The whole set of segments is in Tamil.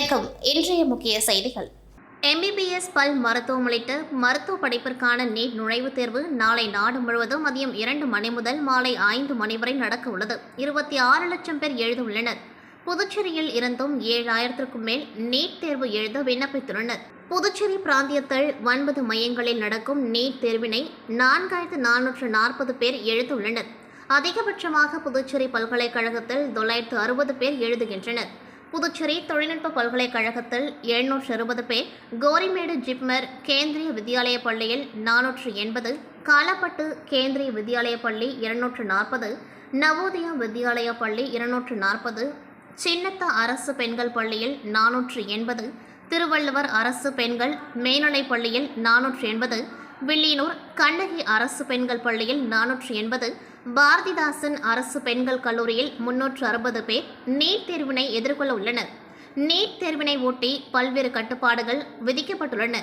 வணக்கம். இன்றைய முக்கிய செய்திகள். எம்பிபிஎஸ் பல் மருத்துவம் உள்ளிட்ட மருத்துவ படிப்பிற்கான நீட் நுழைவுத் தேர்வு நாளை நாடு முழுவதும் மதியம் 2 மணி முதல் மாலை 5 மணி வரை நடக்க உள்ளது. 26 லட்சம் பேர் எழுத உள்ளனர். புதுச்சேரியில் இருந்தும் 7000க்கும் மேல் நீட் தேர்வு எழுத விண்ணப்பித்துள்ளனர். புதுச்சேரி பிராந்தியத்தில் 9 மையங்களில் நடக்கும் நீட் தேர்வினை 4440 பேர் எழுதுள்ளனர். அதிகபட்சமாக புதுச்சேரி பல்கலைக்கழகத்தில் 960 பேர் எழுதுகின்றனர். புதுச்சேரி தொழில்நுட்ப பல்கலைக்கழகத்தில் 760 பேர், கோரிமேடு ஜிப்மர் கேந்திரிய வித்யாலய பள்ளியில் 480, காலப்பட்டு கேந்திரிய வித்யாலய பள்ளி 240, நவோதயா வித்யாலயா பள்ளி 240, சின்னத்த அரசு பெண்கள் பள்ளியில் 480, திருவள்ளுவர் அரசு பெண்கள் மேல்நிலைப் பள்ளியில் 480, வில்லியனூர் கண்ணகி அரசு பெண்கள் பள்ளியில் 480, பாரதிதாசன் அரசு பெண்கள் கல்லூரியில் 360 பேர் நீட் தேர்வினை எதிர்கொள்ள உள்ளனர். நீட் தேர்வினை ஒட்டி பல்வேறு கட்டுப்பாடுகள் விதிக்கப்பட்டுள்ளன.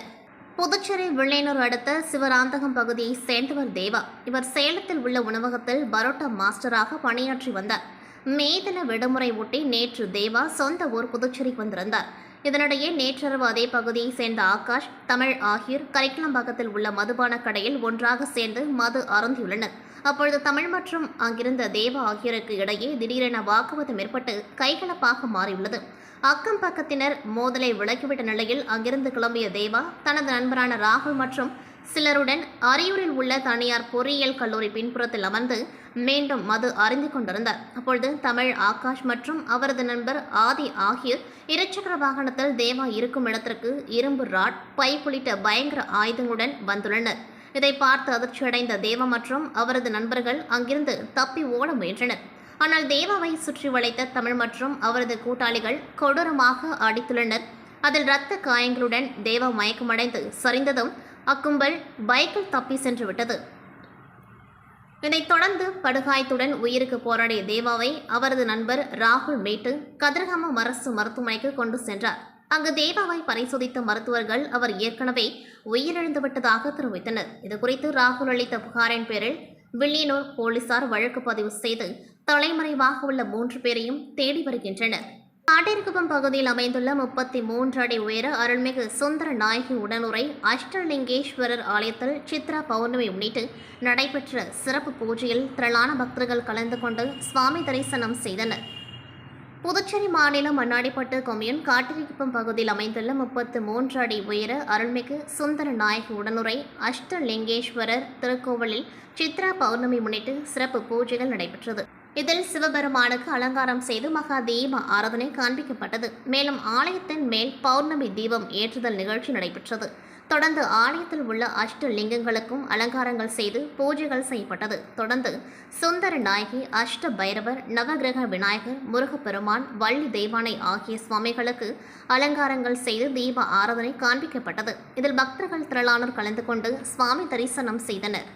புதுச்சேரி வில்லியனூர் அடுத்த சிவராந்தகம் பகுதியை சேர்ந்தவர் தேவா. இவர் சேலத்தில் உள்ள உணவகத்தில் பரோட்டா மாஸ்டராக பணியாற்றி வந்தார். மே தின விடுமுறை ஒட்டி நேற்று தேவா சொந்த ஊர் புதுச்சேரிக்கு வந்திருந்தார். இதனிடையே நேற்றிரவு அதே பகுதியை சேர்ந்த ஆகாஷ், தமிழ் ஆகியோர் கரிக்கலம்பாக்கத்தில் உள்ள மதுபான கடையில் ஒன்றாக சேர்ந்து மது அருந்தியுள்ளனர். அப்பொழுது தமிழ் மற்றும் அங்கிருந்த தேவா ஆகியோருக்கு இடையே திடீரென வாக்குவாதம் ஏற்பட்டு கைகலப்பாக மாறியுள்ளது. அக்கம் பக்கத்தினர் மோதலை விலக்கிவிட்ட நிலையில் அங்கிருந்து கிளம்பிய தேவா தனது நண்பரான ராகுல் மற்றும் சிலருடன் அரியூரில் உள்ள தனியார் பொறியியல் கல்லூரி பின்புறத்தில் அமர்ந்து மீண்டும் மது அருந்தி கொண்டிருந்தார். அப்பொழுது தமிழ், ஆகாஷ் மற்றும் அவரது நண்பர் ஆதி ஆகியோர் இருசக்கர வாகனத்தில் தேவா இருக்கும் இடத்திற்கு இரும்பு ராட், பைப் உள்ளிட்ட பயங்கர ஆயுதங்களுடன் வந்துள்ளனர். இதை பார்த்து அதிர்ச்சியடைந்த தேவா மற்றும் அவரது நண்பர்கள் அங்கிருந்து தப்பி ஓட முயன்றனர். ஆனால் தேவாவை சுற்றி வளைத்த தமிழ் மற்றும் அவரது கூட்டாளிகள் கொடூரமாக அடித்துள்ளனர். அதில் இரத்த காயங்களுடன் தேவா மயக்கமடைந்து சரிந்ததும் அக்கும்பல் பைக்கில் தப்பி சென்று விட்டது. இதைத் தொடர்ந்து படுகாயத்துடன் உயிருக்கு போராடிய தேவாவை அவரது நண்பர் ராகுல் மீட்டு கதிர்காமம் அரசு மருத்துவமனைக்கு கொண்டு சென்றார். அங்கு தேவாவை பரிசோதித்த மருத்துவர்கள் அவர் ஏற்கனவே உயிரிழந்துவிட்டதாக தெரிவித்தனர். இதுகுறித்து ராகுல் அளித்த புகாரின் பேரில் வில்லியனூர் போலீசார் வழக்கு பதிவு செய்து தலைமறைவாக உள்ள 3 பேரையும் தேடி வருகின்றனர். காட்டேரிக்குப்பம் பகுதியில் அமைந்துள்ள 33 அடி உயர அருள்மிகு சுந்தர நாயகி உடனுரை அஷ்டலிங்கேஸ்வரர் ஆலயத்தில் சித்ரா பௌர்ணமி முன்னிட்டு நடைபெற்ற சிறப்பு பூஜையில் திரளான பக்தர்கள் கலந்து கொண்டு சுவாமி தரிசனம் செய்தனர். புதுச்சேரி மாநிலம் மண்ணாடிப்பட்டு கொம்யூன் காட்டேரிக்குப்பம் பகுதியில் அமைந்துள்ள 33 அடி உயர அருள்மிகு சுந்தர நாயகி உடனுரை அஷ்டலிங்கேஸ்வரர் திருக்கோவிலில் சித்ரா பௌர்ணமி முன்னிட்டு சிறப்பு பூஜைகள் நடைபெற்றது. இதில் சிவபெருமானுக்கு அலங்காரம் செய்து மகா தீப ஆராதனை காண்பிக்கப்பட்டது. மேலும் ஆலயத்தின் மேல் பௌர்ணமி தீபம் ஏற்றுதல் நிகழ்ச்சி நடைபெற்றது. தொடர்ந்து ஆலயத்தில் உள்ள அஷ்டலிங்கங்களுக்கும் அலங்காரங்கள் செய்து பூஜைகள் செய்யப்பட்டது. தொடர்ந்து சுந்தர நாயகி, அஷ்ட பைரவர், நவகிரக விநாயகர், முருகப்பெருமான், வள்ளி தெய்வானை ஆகிய சுவாமிகளுக்கு அலங்காரங்கள் செய்து தீப ஆராதனை காண்பிக்கப்பட்டது. இதில் பக்தர்கள் திரளானோர் கலந்து கொண்டு சுவாமி தரிசனம் செய்தனர்.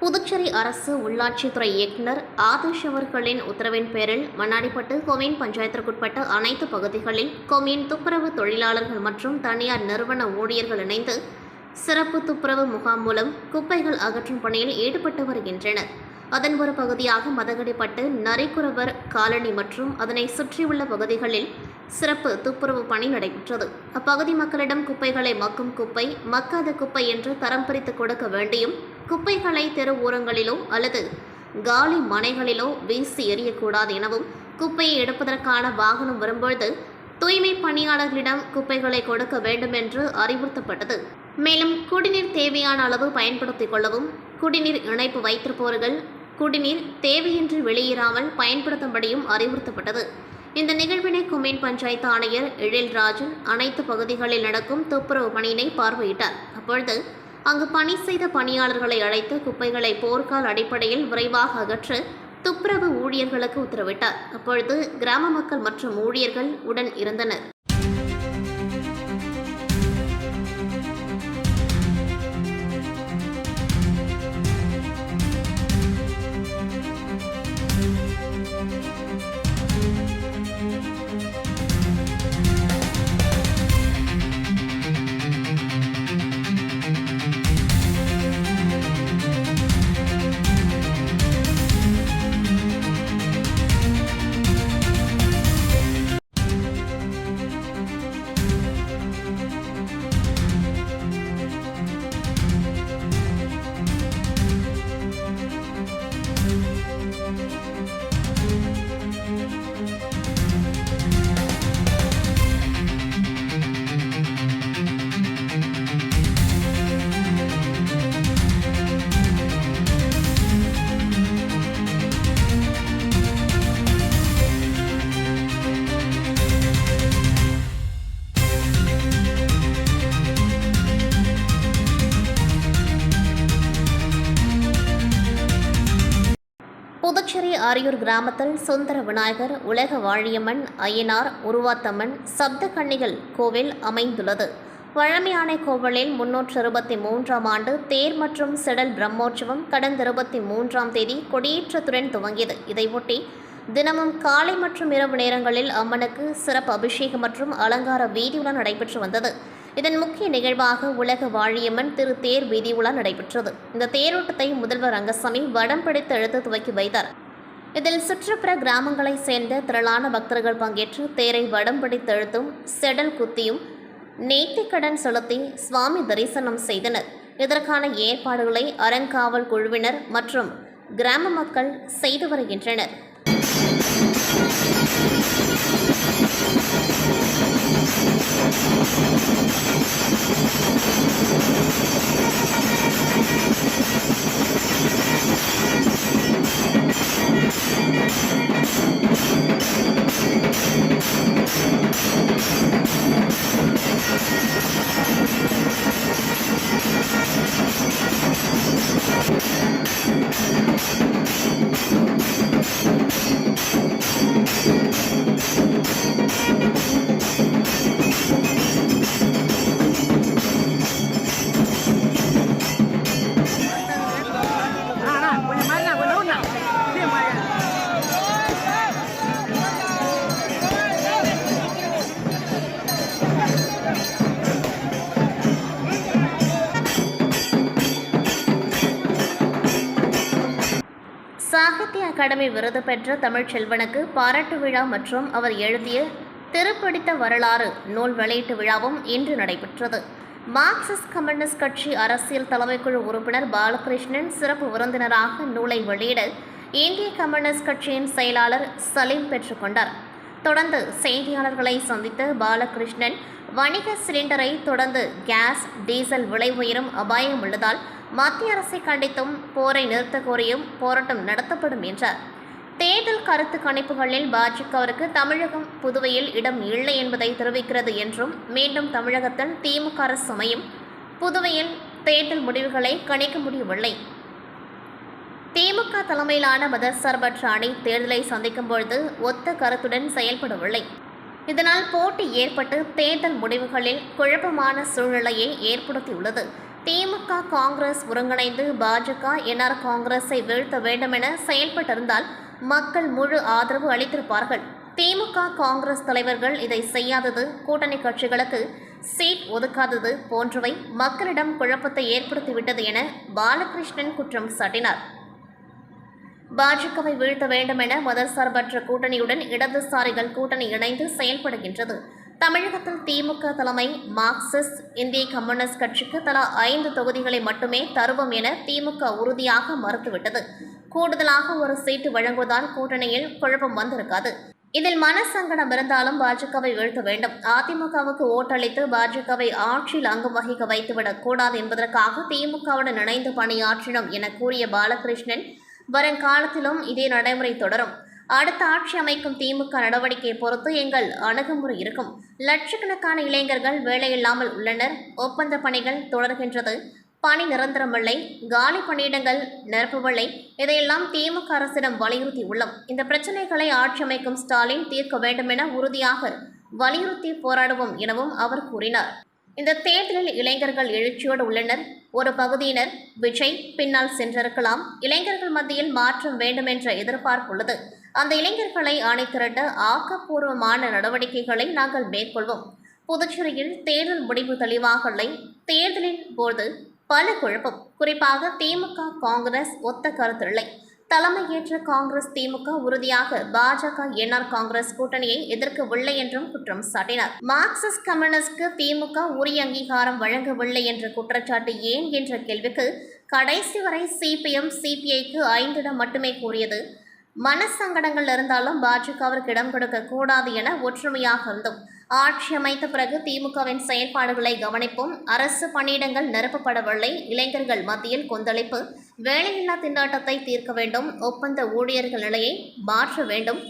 புதுச்சேரி அரசு உள்ளாட்சித்துறை இயக்குநர் ஆதர்ஷ் அவர்களின் உத்தரவின் பேரில் மண்ணாடிப்பட்டு கொம்யூன் பஞ்சாயத்திற்குட்பட்ட அனைத்து பகுதிகளில் கொம்யூன் துப்புரவு தொழிலாளர்கள் மற்றும் தனியார் நிறுவன ஊழியர்கள் இணைந்து சிறப்பு துப்புரவு முகாம் மூலம் குப்பைகள் அகற்றும் பணியில் ஈடுபட்டு வருகின்றனர். அதன் ஒரு பகுதியாக மதகடிப்பட்டு நரிக்குறவர் காலனி மற்றும் அதனை சுற்றியுள்ள பகுதிகளில் சிறப்பு துப்புரவு பணி நடைபெற்றது. அப்பகுதி மக்களிடம் குப்பைகளை மக்கும் குப்பை, மக்காத குப்பை என்று தரம் பிரித்து கொடுக்க வேண்டியும், குப்பைகளை தெரு ஓரங்களிலோ அல்லது காலி மனைகளிலோ வீசி எறியக்கூடாது எனவும், குப்பையை எடுப்பதற்கான வாகனம் வரும்பொழுது தூய்மை பணியாளர்களிடம் குப்பைகளை கொடுக்க வேண்டும் என்று அறிவுறுத்தப்பட்டது. மேலும் குடிநீர் தேவையான அளவு பயன்படுத்திக் கொள்ளவும், குடிநீர் இணைப்பு வைத்திருப்பவர்கள் குடிநீர் தேவையின்றி வெளியேறாமல் பயன்படுத்தும்படியும் அறிவுறுத்தப்பட்டது. இந்த நிகழ்வினை கொம்யூன் பஞ்சாயத்து ஆணையர் எழில்ராஜன் அனைத்து பகுதிகளில் நடக்கும் துப்புரவு பணியினை பார்வையிட்டார். அப்பொழுது அங்கு பணி செய்த பணியாளர்களை அழைத்து குப்பைகளை போர்க்கால அடிப்படையில் விரைவாக அகற்ற துப்புரவு ஊழியர்களுக்கு உத்தரவிட்டார். அப்பொழுது கிராம மக்கள் மற்றும் ஊழியர்கள் உடன் இருந்தனர். புதுச்சேரி ஆரியூர் கிராமத்தில் சுந்தர விநாயகர், உலக வாழியம்மன், அய்யனார், உருவாத்தம்மன், சப்தகன்னிகள் கோவில் அமைந்துள்ளது. பழமையான கோவிலில் 323ஆம் ஆண்டு தேர் மற்றும் செடல் பிரம்மோற்சவம் கடந்த 23ஆம் தேதி கொடியேற்றத்துடன் துவங்கியது. இதையொட்டி தினமும் காலை மற்றும் இரவு நேரங்களில் அம்மனுக்கு சிறப்பு அபிஷேகம் மற்றும் அலங்கார வீதியுலா நடைபெற்று வந்தது. இதன் முக்கிய நிகழ்வாக உலக வாழியம்மன் திரு தேர் வீதியுலா நடைபெற்றது. இந்த தேரோட்டத்தை முதல்வர் ரங்கசாமி வடம் பிடித்து இழுத்து துவக்கி வைத்தார். இதில் சுற்றுப்புற கிராமங்களைச் சேர்ந்த திரளான பக்தர்கள் பங்கேற்று தேரை வடம் பிடித்து இழுத்தும் செடல் குத்தியும் நேர்த்திக்கடன் செலுத்தி சுவாமி தரிசனம் செய்தனர். இதற்கான ஏற்பாடுகளை அறங்காவல் குழுவினர் மற்றும் கிராம மக்கள் செய்து வருகின்றனர். சாகித்ய அகாடமி விருது பெற்ற தமிழ்ச்செல்வனுக்கு பாராட்டு விழா மற்றும் அவர் எழுதிய திருப்பிடித்த வரலாறு நூல் வெளியீட்டு விழாவும் இன்று நடைபெற்றது. மார்க்சிஸ்ட் கம்யூனிஸ்ட் கட்சி அரசியல் தலைமைக்குழு உறுப்பினர் பாலகிருஷ்ணன் சிறப்பு விருந்தினராக நூலை வெளியிட இந்திய கம்யூனிஸ்ட் கட்சியின் செயலாளர் சலீம் பெற்றுக்கொண்டார். தொடர்ந்து செய்தியாளர்களை சந்தித்த பாலகிருஷ்ணன், வணிக சிலிண்டரை தொடர்ந்து கேஸ், டீசல் விலை உயரும் அபாயம் உள்ளதால் மத்திய அரசை கண்டித்தும் போரை நிறுத்த கோரியும் போராட்டம் நடத்தப்படும் என்றார். தேர்தல் கருத்து கணிப்புகளில் பாஜகவிற்கு தமிழகம், புதுவையில் இடம் இல்லை என்பதை தெரிவிக்கிறது என்றும், மீண்டும் தமிழகத்தில் திமுக அரசு அமையும், புதுவையில் தேர்தல் முடிவுகளை கணிக்க முடியவில்லை. திமுக தலைமையிலான மதசார்பற்ற அணி தேர்தலை சந்திக்கும் பொழுது ஒத்த கருத்துடன் செயல்படவில்லை. இதனால் போட்டி ஏற்பட்டு தேர்தல் முடிவுகளில் குழப்பமான சூழ்நிலையை ஏற்படுத்தியுள்ளது. திமுக, காங்கிரஸ் ஒருங்கிணைந்து பாஜக, என்ஆர் காங்கிரஸை வீழ்த்த வேண்டுமென செயல்பட்டிருந்தால் மக்கள் முழு ஆதரவு அளித்திருப்பார்கள். திமுக, காங்கிரஸ் தலைவர்கள் இதை செய்யாதது, கூட்டணி கட்சிகளுக்கு சீட் ஒதுக்காதது போன்றவை மக்களிடம் குழப்பத்தை ஏற்படுத்திவிட்டது என பாலகிருஷ்ணன் குற்றம் சாட்டினார். பாஜகவை வீழ்த்த வேண்டும் என மதசார்பற்ற கூட்டணியுடன் இடதுசாரிகள் கூட்டணி இணைந்து செயல்படுகின்றது. தமிழகத்தில் திமுக தலைமை மார்க்சிஸ்ட் இந்திய கம்யூனிஸ்ட் கட்சிக்கு தலா 5 தொகுதிகளை மட்டுமே தருவோம் என திமுக உறுதியாக மறுத்துவிட்டது. கூடுதலாக ஒரு சீட்டு வழங்குவதால் கூட்டணியில் குழப்பம் வந்திருக்காது. இதில் மனசங்கடம் இருந்தாலும் பாஜகவை வீழ்த்த வேண்டும். அதிமுகவுக்கு ஓட்டளித்து பாஜகவை ஆட்சியில் அங்கம் வகிக்க வைத்துவிடக் கூடாது என்பதற்காக திமுகவுடன் இணைந்து பணியாற்றினோம் என கூறிய பாலகிருஷ்ணன், வருங்காலத்திலும் இதே நடைமுறை தொடரும். அடுத்த ஆட்சி அமைக்கும் திமுக நடவடிக்கையை பொறுத்து எங்கள் அணுகுமுறை இருக்கும். லட்சக்கணக்கான இளைஞர்கள் வேலையில்லாமல் உள்ளனர். ஒப்பந்த பணிகள் தொடர்கின்றது. பணி நிரந்தரமில்லை. காலி பணியிடங்கள் நிரப்பவில்லை. இதையெல்லாம் திமுக அரசிடம் வலியுறுத்தி உள்ளோம். இந்த பிரச்சினைகளை ஆட்சி அமைக்கும் ஸ்டாலின் தீர்க்க வேண்டும் என உறுதியாக வலியுறுத்தி போராடுவோம் எனவும் அவர் கூறினார். இந்த தேர்தலில் இளைஞர்கள் எழுச்சியோடு உள்ளனர். ஒரு பகுதியினர் விஜய் பின்னால் சென்றிருக்கலாம். இளைஞர்கள் மத்தியில் மாற்றம் வேண்டும் என்ற எதிர்பார்ப்பு உள்ளது. அந்த இளைஞர்களை அணி திரட்ட ஆக்கப்பூர்வமான நடவடிக்கைகளை நாங்கள் மேற்கொள்வோம். புதுச்சேரியில் தேர்தல் முடிவு தெளிவாக இல்லை. தேர்தலின் போது பல குழப்பம். குறிப்பாக திமுக காங்கிரஸ் ஒத்த கருத்தில்லை. தலைமையேற்ற காங்கிரஸ் திமுக உறுதியாக பாஜக என்ஆர் காங்கிரஸ் கூட்டணியை எதிர்க்கவில்லை என்றும் குற்றம் சாட்டினார். மார்க்சிஸ்ட் கம்யூனிஸ்டுக்கு திமுக உரிய அங்கீகாரம் வழங்கவில்லை என்ற குற்றச்சாட்டு ஏன் என்ற கேள்விக்கு கடைசி வரை சிபிஎம் சிபிஐக்கு 5 இடம் மட்டுமே கூறியது. மனசங்கடங்கள் இருந்தாலும் பாஜகவிற்கு இடம் கொடுக்க கூடாது என ஒற்றுமையாக இருந்தோம். ஆட்சி அமைத்த பிறகு திமுகவின் செயல்பாடுகளை கவனிப்போம். அரசு பணியிடங்கள் நிரப்பப்படவில்லை. இளைஞர்கள் மத்தியில் கொந்தளிப்பு. வேலையில்லா திண்டாட்டத்தை தீர்க்க வேண்டும். ஒப்பந்த ஊழியர்கள் நிலையை மாற்ற வேண்டும்.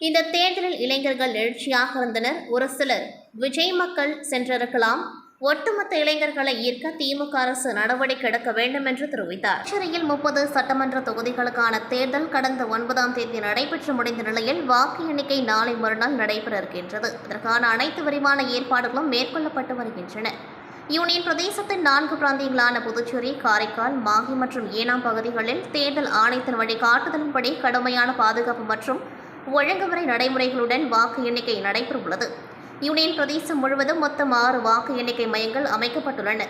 இந்த தேர்தலில் இளைஞர்கள் எழுச்சியாக இருந்தனர். ஒரு சிலர் விஜய் மக்கள் சென்றிருக்கலாம். ஒட்டுமொத்த இளைஞர்களை ஈர்க்க திமுக அரசு நடவடிக்கை எடுக்க வேண்டும் என்று தெரிவித்தார். புதுச்சேரியில் 30 சட்டமன்ற தொகுதிகளுக்கான தேர்தல் கடந்த 9ஆம் தேதி நடைபெற்று முடிந்த நிலையில் வாக்கு எண்ணிக்கை நாளை மறுநாள் நடைபெற இருக்கின்றது. இதற்கான அனைத்து விரிவான ஏற்பாடுகளும் மேற்கொள்ளப்பட்டு வருகின்றன. யூனியன் பிரதேசத்தின் 4 பிராந்தியங்களான புதுச்சேரி, காரைக்கால், மாஹி மற்றும் ஏனாம் பகுதிகளில் தேர்தல் ஆணையத்தின் வழிகாட்டுதலின்படி கடுமையான பாதுகாப்பு மற்றும் ஒழுங்குமுறை நடைமுறைகளுடன் வாக்கு எண்ணிக்கை நடைபெறவுள்ளது. யூனியன் பிரதேசம் முழுவதும் மொத்தம் 6 வாக்கு எண்ணிக்கை மையங்கள் அமைக்கப்பட்டுள்ளன.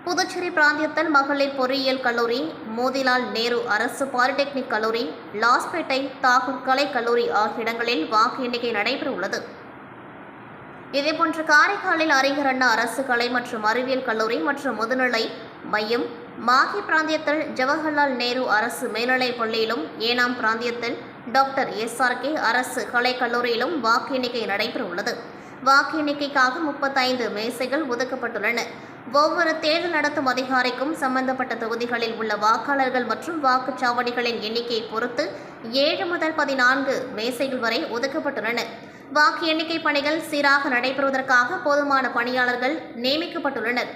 புதுச்சேரி பிராந்தியத்தில் மகளிர் பொறியியல் கல்லூரி, மோதிலால் நேரு அரசு பாலிடெக்னிக் கல்லூரி, லாஸ்பேட்டை தாகூர் கலை கல்லூரி ஆகிய இடங்களில் வாக்கு எண்ணிக்கை நடைபெறவுள்ளது. இதேபோன்று காரைக்காலில் அறிஞர் அண்ணா அரசு கலை மற்றும் அறிவியல் கல்லூரி மற்றும் முதுநிலை மையம், மாஹி பிராந்தியத்தில் ஜவஹர்லால் நேரு அரசு மேல்நிலைப் பள்ளியிலும், ஏனாம் பிராந்தியத்தில் டாக்டர் SRK அரசு கலை கல்லூரியிலும் வாக்கு எண்ணிக்கை நடைபெறவுள்ளது. வாக்கு எண்ணிக்கைக்காக 35 மேசைகள் ஒதுக்கப்பட்டுள்ளன. ஒவ்வொரு தேர்தல் நடத்தும் அதிகாரிக்கும் சம்பந்தப்பட்ட தொகுதிகளில் உள்ள வாக்காளர்கள் மற்றும் வாக்குச்சாவடிகளின் எண்ணிக்கையை பொறுத்து 7 முதல் 14 மேசைகள் வரை ஒதுக்கப்பட்டுள்ளன. வாக்கு எண்ணிக்கை பணிகள் சீராக நடைபெறுவதற்காக போதுமான பணியாளர்கள் நியமிக்கப்பட்டுள்ளனர்.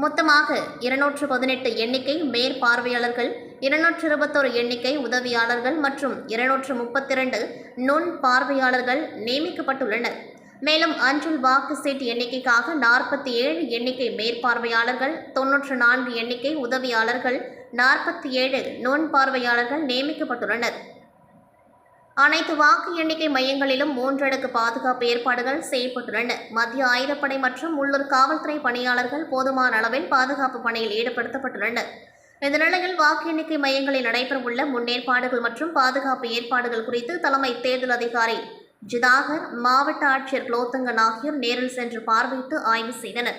மொத்தமாக 218 எண்ணிக்கை மேற்பார்வையாளர்கள், 221 எண்ணிக்கை உதவியாளர்கள் மற்றும் 232 நுண் பார்வையாளர்கள் நியமிக்கப்பட்டுள்ளனர். மேலும் அஞ்சல் வாக்கு சீட்டு எண்ணிக்கைக்காக 47 எண்ணிக்கை மேற்பார்வையாளர்கள், 94 எண்ணிக்கை உதவியாளர்கள், 47 நுண் பார்வையாளர்கள் நியமிக்கப்பட்டுள்ளனர். அனைத்து வாக்கு எண்ணிக்கை மையங்களிலும் 3 அடுக்கு பாதுகாப்பு ஏற்பாடுகள் செய்யப்பட்டுள்ளன. மத்திய ஆயுதப்படை மற்றும் உள்ளூர் காவல்துறை பணியாளர்கள் போதுமான அளவில் பாதுகாப்பு பணியில் ஈடுபடுத்தப்பட்டுள்ளனர். இந்த நிலையில் வாக்கு எண்ணிக்கை மையங்களில் நடைபெறவுள்ள முன்னேற்பாடுகள் மற்றும் பாதுகாப்பு ஏற்பாடுகள் குறித்து தலைமை தேர்தல் அதிகாரி ஜிதாகர், மாவட்ட ஆட்சியர் குலோத்துங்கன் ஆகியோர் நேரில் சென்று பார்வையிட்டு ஆய்வு செய்தனர்.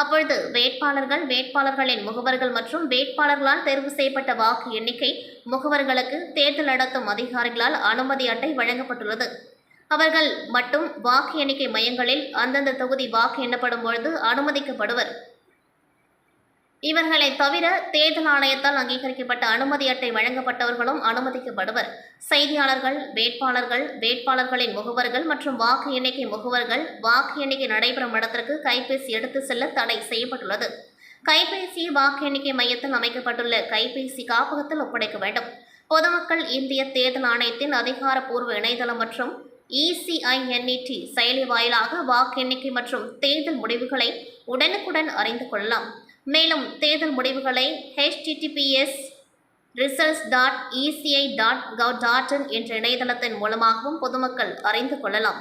அப்பொழுது வேட்பாளர்களின் முகவர்கள் மற்றும் வேட்பாளர்களால் தேர்வு செய்யப்பட்ட வாக்கு எண்ணிக்கை முகவர்களுக்கு தேர்தல் நடத்தும் அதிகாரிகளால் அனுமதி அட்டை வழங்கப்பட்டுள்ளது. அவர்கள் மட்டும் வாக்கு எண்ணிக்கை மையங்களில் அந்தந்த தொகுதி வாக்கு எண்ணப்படும் பொழுது அனுமதிக்கப்படுவர். இவர்களை தவிர தேர்தல் ஆணையத்தால் அங்கீகரிக்கப்பட்ட அனுமதி அட்டை வழங்கப்பட்டவர்களும் அனுமதிக்கப்படுவர். செய்தியாளர்கள், வேட்பாளர்களின் முகவர்கள் மற்றும் வாக்கு எண்ணிக்கை முகவர்கள் வாக்கு எண்ணிக்கை நடைபெறும் இடத்திற்கு கைபேசி எடுத்து செல்ல தடை செய்யப்பட்டுள்ளது. கைபேசியை வாக்கு எண்ணிக்கை மையத்தில் அமைக்கப்பட்டுள்ள கைபேசி காப்பகத்தில் ஒப்படைக்க வேண்டும். பொதுமக்கள் இந்திய தேர்தல் ஆணையத்தின் அதிகாரப்பூர்வ இணையதளம் மற்றும் ECINET செயலி வாயிலாக வாக்கு எண்ணிக்கை மற்றும் தேர்தல் முடிவுகளை உடனுக்குடன் அறிந்து கொள்ளலாம். மேலும் தேர்தல் முடிவுகளை https://results.eci.gov.in என்ற இணையதளத்தின் மூலமாகவும் பொதுமக்கள் அறிந்து கொள்ளலாம்.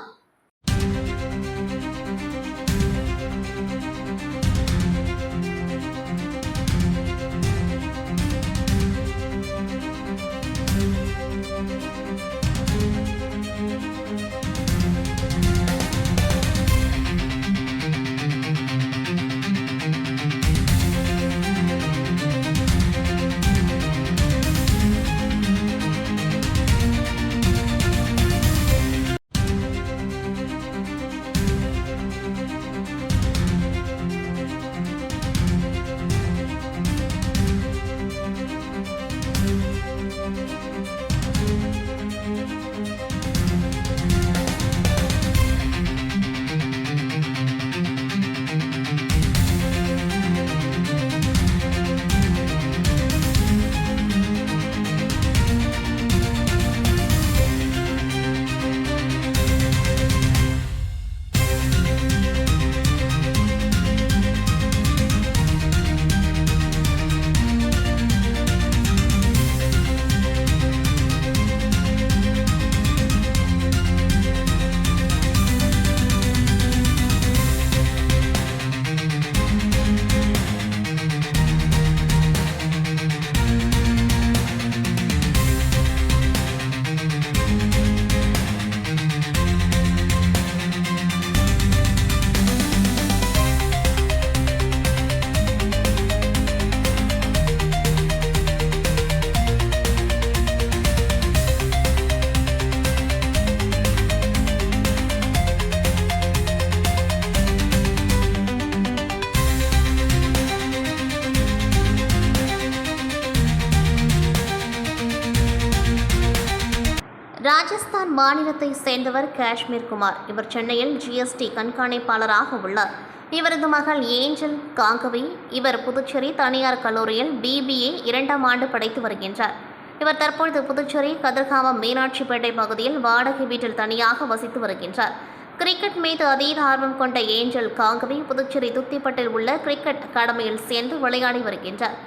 ராஜஸ்தான் மாநிலத்தை சேர்ந்தவர் காஷ்மீர் குமார். இவர் சென்னையில் ஜிஎஸ்டி கண்காணிப்பாளராக உள்ளார். இவரது மகள் ஏஞ்சல் காங்கவி. இவர் புதுச்சேரி தனியார் கல்லூரியில் பிபிஏ 2ஆம் ஆண்டு படித்து வருகின்றார். இவர் தற்பொழுது புதுச்சேரி கதிர்காமம் மீனாட்சிப்பேட்டை பகுதியில் வாடகை வீட்டில் தனியாக வசித்து வருகின்றார். கிரிக்கெட் மீது அதீத ஆர்வம் கொண்ட ஏஞ்சல் காங்கவி புதுச்சேரி துத்திப்பட்டில் உள்ள கிரிக்கெட் அகாடமியில் சேர்ந்து விளையாடி வருகின்றார்.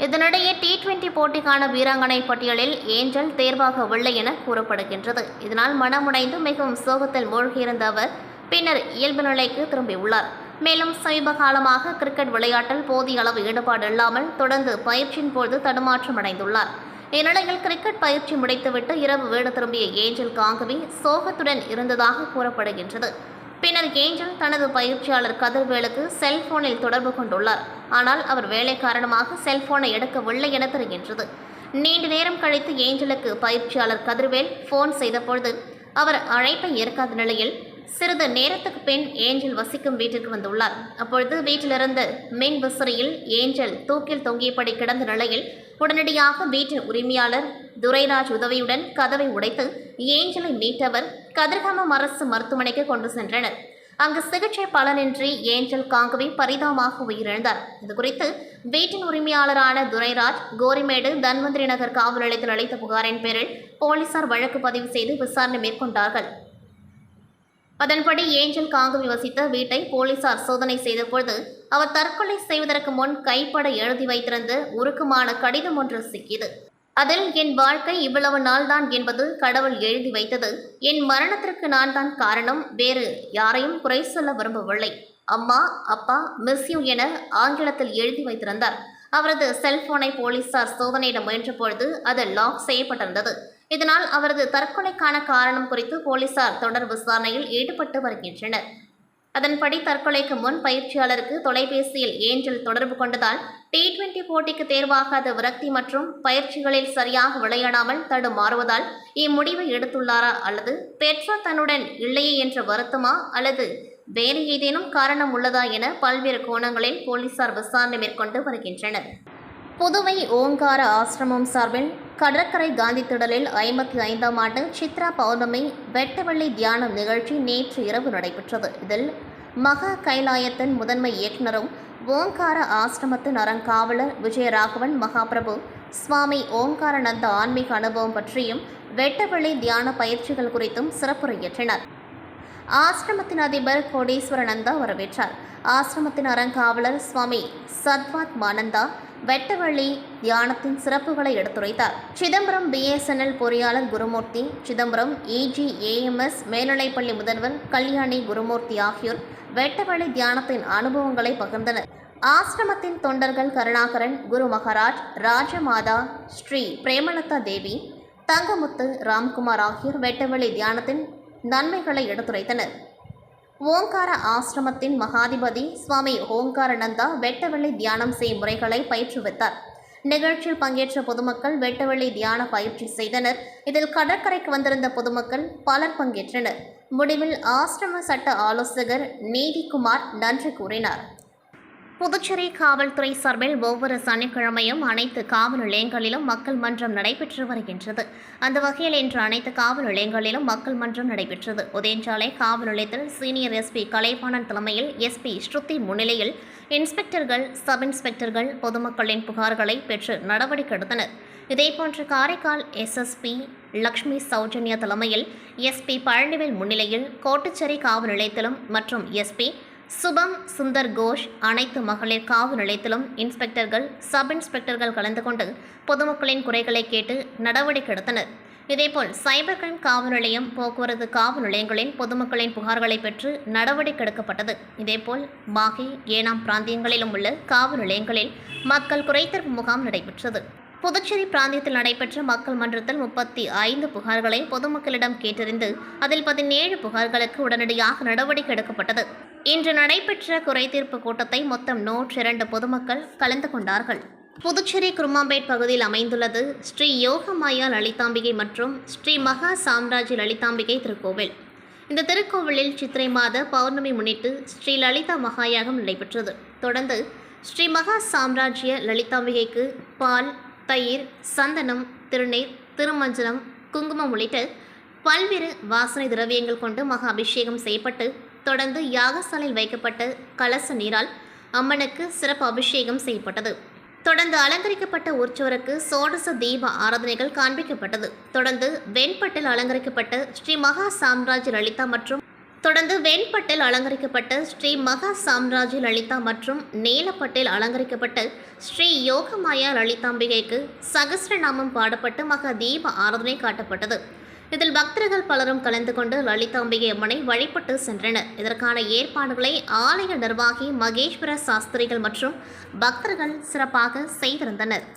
இதனிடையே T20 போட்டிக்கான வீராங்கனை பட்டியலில் ஏஞ்சல் தேர்வாகவில்லை என கூறப்படுகின்றது. இதனால் மனமுடைந்து மிகவும் சோகத்தில் மூழ்கியிருந்த அவர் பின்னர் இயல்பு நிலைக்கு திரும்பியுள்ளார். மேலும் சமீப காலமாக கிரிக்கெட் விளையாட்டில் போதிய அளவு ஈடுபாடு இல்லாமல் தொடர்ந்து பயிற்சியின் போது தடுமாற்றம் அடைந்துள்ளார். இந்நிலையில் கிரிக்கெட் பயிற்சி முடித்துவிட்டு இரவு வீடு திரும்பிய ஏஞ்சல் காங்கவி சோகத்துடன் இருந்ததாக கூறப்படுகின்றது. பின்னர் ஏஞ்சல் தனது பயிற்சியாளர் கதிர்வேலுக்கு செல்போனில் தொடர்பு கொண்டுள்ளார். ஆனால் அவர் வேலை காரணமாக செல்போனை எடுக்கவில்லை என தெரிகின்றது. நீண்ட நேரம் கழித்து ஏஞ்சலுக்கு பயிற்சியாளர் கதிர்வேல் போன் செய்தபொழுது அவர் அழைப்பை ஏற்காத நிலையில் சிறிது நேரத்துக்கு பின் ஏஞ்சல் வசிக்கும் வீட்டிற்கு வந்துள்ளார். அப்பொழுது வீட்டிலிருந்து மின் விசிறியில் ஏஞ்சல் தூக்கில் தொங்கியபடி கிடந்த நிலையில் உடனடியாக வீட்டின் உரிமையாளர் துரைராஜ் உதவியுடன் கதவை உடைத்து ஏஞ்சலை மீட்டவர் கதிர்காமம் அரசு மருத்துவமனைக்கு கொண்டு சென்றனர். அங்கு சிகிச்சை பலனின்றி ஏஞ்சல் காங்கவி பரிதாபமாக உயிரிழந்தார். இதுகுறித்து வீட்டின் உரிமையாளரான துரைராஜ் கோரிமேடு தன்வந்திரி நகர் காவல் நிலையத்தில் அளித்த புகாரின் பேரில் போலீசார் வழக்கு பதிவு செய்து விசாரணை மேற்கொண்டார்கள். அதன்படி ஏஞ்சல் காங்கவி வசித்த வீட்டை போலீசார் சோதனை செய்தபோது அவர் தற்கொலை செய்வதற்கு முன் கைப்பட எழுதி வைத்திருந்த உருக்கமான கடிதம் ஒன்று சிக்கியது. அதில் என் வாழ்க்கை இவ்வளவு நாள்தான் என்பது கடவுள் எழுதி வைத்தது. என் மரணத்திற்கு நான் தான் காரணம். வேறு யாரையும் குறை சொல்ல விரும்பவில்லை. அம்மா, அப்பா, மிஸ் யூ என ஆங்கிலத்தில் எழுதி வைத்திருந்தார். அவரது செல்போனை போலீசார் சோதனையிட முயன்றபொழுது அது லாக் செய்யப்பட்டிருந்தது. இதனால் அவரது தற்கொலைக்கான காரணம் குறித்து போலீசார் தொடர் விசாரணையில் ஈடுபட்டு வருகின்றனர். அதன்படி தற்கொலைக்கு முன் பயிற்சியாளருக்கு தொலைபேசியில் ஏஞ்சல் தொடர்பு கொண்டதால் T20 போட்டிக்கு தேர்வாகாத விரக்தி மற்றும் பயிற்சிகளில் சரியாக விளையாடாமல் தடுமாறுவதால் இம்முடிவை எடுத்துள்ளாரா அல்லது பெற்றோர் தன்னுடன் இல்லையே என்ற வருத்தமா அல்லது வேறு ஏதேனும் காரணம் உள்ளதா என பல்வேறு கோணங்களில் போலீசார் விசாரணை மேற்கொண்டு வருகின்றனர். புதுவை ஓங்கார ஆசிரமம் சார்பில் கடற்கரை காந்தி திடலில் 55ஆம் ஆண்டு சித்ரா பௌர்ணமி வெட்டவெள்ளி தியானம் நிகழ்ச்சி நேற்று இரவு நடைபெற்றது. இதில் மகா கைலாயத்தின் முதன்மை இயக்குநரும் ஓங்கார ஆசிரமத்தின் அறங்காவலர் விஜயராகவன் மகாபிரபு சுவாமி ஓங்காரானந்த ஆன்மீக அனுபவம் பற்றியும் வெட்டவெள்ளி தியான பயிற்சிகள் குறித்தும் சிறப்புரையற்றினார். ஆசிரமத்தின் அதிபர் கோடீஸ்வரனந்தா வரவேற்றார். ஆசிரமத்தின் அறங்காவலர் சுவாமி சத்வாத்மானந்தா வெட்டவெள்ளி தியானத்தின் சிறப்புகளை எடுத்துரைத்தார். சிதம்பரம் BSNL பொறியாளர் குருமூர்த்தி, சிதம்பரம் EGAMS மேல்நிலைப்பள்ளி முதல்வர் கல்யாணி குருமூர்த்தி ஆகியோர் வெட்டவெள்ளி தியானத்தின் அனுபவங்களை பகிர்ந்தனர். ஆசிரமத்தின் தொண்டர்கள் கருணாகரன், குரு மகாராஜ், ராஜமாதா, ஸ்ரீ பிரேமலதா தேவி, தங்கமுத்து, ராம்குமார் ஆகியோர் வெட்டவெளி தியானத்தின் நன்மைகளை எடுத்துரைத்தனர். ஓங்கார ஆசிரமத்தின் மகாதிபதி சுவாமி ஓங்காரானந்தா வெட்டவெள்ளி தியானம் செய்யும் முறைகளை பயிற்றுவித்தார். நிகழ்ச்சியில் பங்கேற்ற பொதுமக்கள் வெட்டவெள்ளி தியான பயிற்சி செய்தனர். இதில் கடற்கரைக்கு வந்திருந்த பொதுமக்கள் பலர் பங்கேற்றனர். முடிவில் ஆசிரம சட்ட ஆலோசகர் நீதிகுமார் நன்றி கூறினார். புதுச்சேரி காவல்துறை சார்பில் ஒவ்வொரு சனிக்கிழமையும் அனைத்து காவல் நிலையங்களிலும் மக்கள் மன்றம் நடைபெற்று வருகின்றது. அந்த வகையில் இன்று அனைத்து காவல் நிலையங்களிலும் மக்கள் மன்றம் நடைபெற்றது. உதயஞ்சாலை காவல் நிலையத்தில் சீனியர் SP கலைவாணன் தலைமையில் SP ஸ்ருதி முன்னிலையில் இன்ஸ்பெக்டர்கள், சப் இன்ஸ்பெக்டர்கள் பொதுமக்களின் புகார்களை பெற்று நடவடிக்கை எடுத்தனர். இதேபோன்று காரைக்கால் SSP லக்ஷ்மி சௌஜன்யா தலைமையில் SP பழனிவேல் முன்னிலையில் கோட்டுச்சேரி காவல் நிலையத்திலும் மற்றும் SP சுபம் சுந்தர் கோஷ் அனைத்து மகளிர் காவல் நிலையத்திலும் இன்ஸ்பெக்டர்கள், சப் இன்ஸ்பெக்டர்கள் கலந்து கொண்டு பொதுமக்களின் குறைகளை கேட்டு நடவடிக்கை எடுத்தனர். இதேபோல் சைபர் கிரைம் காவல் நிலையம், போக்குவரத்து காவல் நிலையங்களில் பொதுமக்களின் புகார்களை பெற்று நடவடிக்கை எடுக்கப்பட்டது. இதேபோல் மாஹே, ஏனாம் பிராந்தியங்களிலும் உள்ள காவல் நிலையங்களில் மக்கள் குறைதீர்ப்பு முகாம் நடைபெற்றது. புதுச்சேரி பிராந்தியத்தில் நடைபெற்ற மக்கள் மன்றத்தில் 35 புகார்களை பொதுமக்களிடம் கேட்டறிந்து அதில் 17 புகார்களுக்கு உடனடியாக நடவடிக்கை எடுக்கப்பட்டது. இன்று நடைபெற்ற குறைதீர்ப்பு கூட்டத்தை மொத்தம் 102 பொதுமக்கள் கலந்து கொண்டார்கள். புதுச்சேரி குருமாம்பேட் பகுதியில் அமைந்துள்ளது ஸ்ரீ யோகமாயா லலிதாம்பிகை மற்றும் ஸ்ரீ மகா சாம்ராஜ்ய லலிதாம்பிகை திருக்கோவில். இந்த திருக்கோவிலில் சித்திரை மாத பௌர்ணமி முன்னிட்டு ஸ்ரீ லலிதா மகாயாகம் நடைபெற்றது. தொடர்ந்து ஸ்ரீ மகா சாம்ராஜ்ய லலிதாம்பிகைக்கு பால், தயிர், சந்தனம், திருநீர், திருமஞ்சனம், குங்குமம் உள்ளிட்ட பல்வேறு வாசனை திரவியங்கள் கொண்டு மகா அபிஷேகம் செய்யப்பட்டு தொடர்ந்து யாகசாலையில் வைக்கப்பட்ட கலச நீரால் அம்மனுக்கு சிறப்பு அபிஷேகம் செய்யப்பட்டது. தொடர்ந்து அலங்கரிக்கப்பட்ட உற்சவருக்கு சோடச தீப ஆராதனைகள் காண்பிக்கப்பட்டது. தொடர்ந்து வெண்பட்டில் அலங்கரிக்கப்பட்ட ஸ்ரீ மகா சாம்ராஜ்ய லலிதா மற்றும் நீலப்பட்டில் அலங்கரிக்கப்பட்ட ஸ்ரீ யோகமாயா லலிதாம்பிகைக்கு சகஸ்ரநாமம் பாடப்பட்டு மகா தீப ஆராதனை காட்டப்பட்டது. இதில் பக்தர்கள் பலரும் கலந்து கொண்டு லலிதாம்பிகை அம்மனை வழிபட்டு சென்றனர். இதற்கான ஏற்பாடுகளை ஆலய நிர்வாகி மகேஸ்வர சாஸ்திரிகள் மற்றும் பக்தர்கள் சிறப்பாக செய்திருந்தனர்.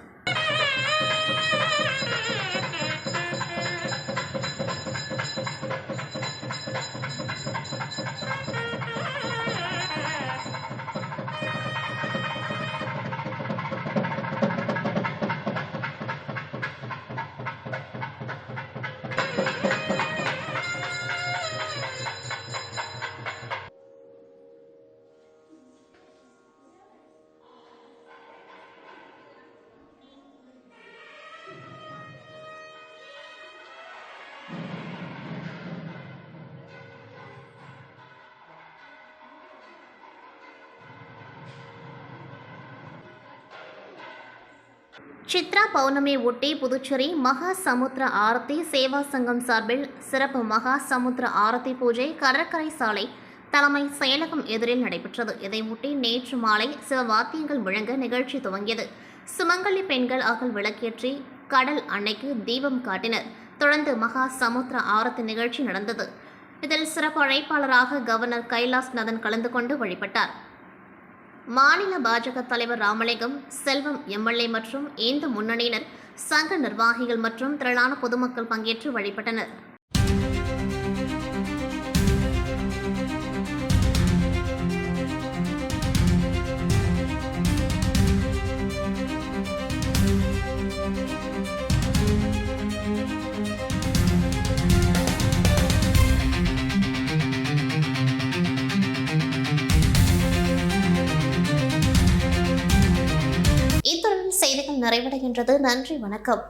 சித்ரா பௌர்ணமி ஒட்டி புதுச்சேரி மகா சமுத்திர ஆரத்தி சேவா சங்கம் சார்பில் சிறப்பு மகா சமுத்திர ஆரத்தி பூஜை கடற்கரை சாலை தலைமை செயலகம் எதிரில் நடைபெற்றது. இதையொட்டி நேற்று மாலை சிவவாத்தியங்கள் முழங்க நிகழ்ச்சி துவங்கியது. சுமங்கலி பெண்கள் அகல் விளக்கேற்றி கடல் அன்னைக்கு தீபம் காட்டினர். தொடர்ந்து மகா சமுத்திர ஆரத்தி நிகழ்ச்சி நடந்தது. இதில் சிறப்பு அழைப்பாளராக கவர்னர் கைலாஸ்நாதன் கலந்து கொண்டு வழிபட்டார். மாநில பாஜக தலைவர் ராமலிங்கம், செல்வம் எம்எல்ஏ மற்றும் இந்து முன்னணியினர், சங்க நிர்வாகிகள் மற்றும் திரளான பொதுமக்கள் பங்கேற்று வழிபட்டனர். செய்திகள் நிறைவடைகின்றது. நன்றி, வணக்கம்.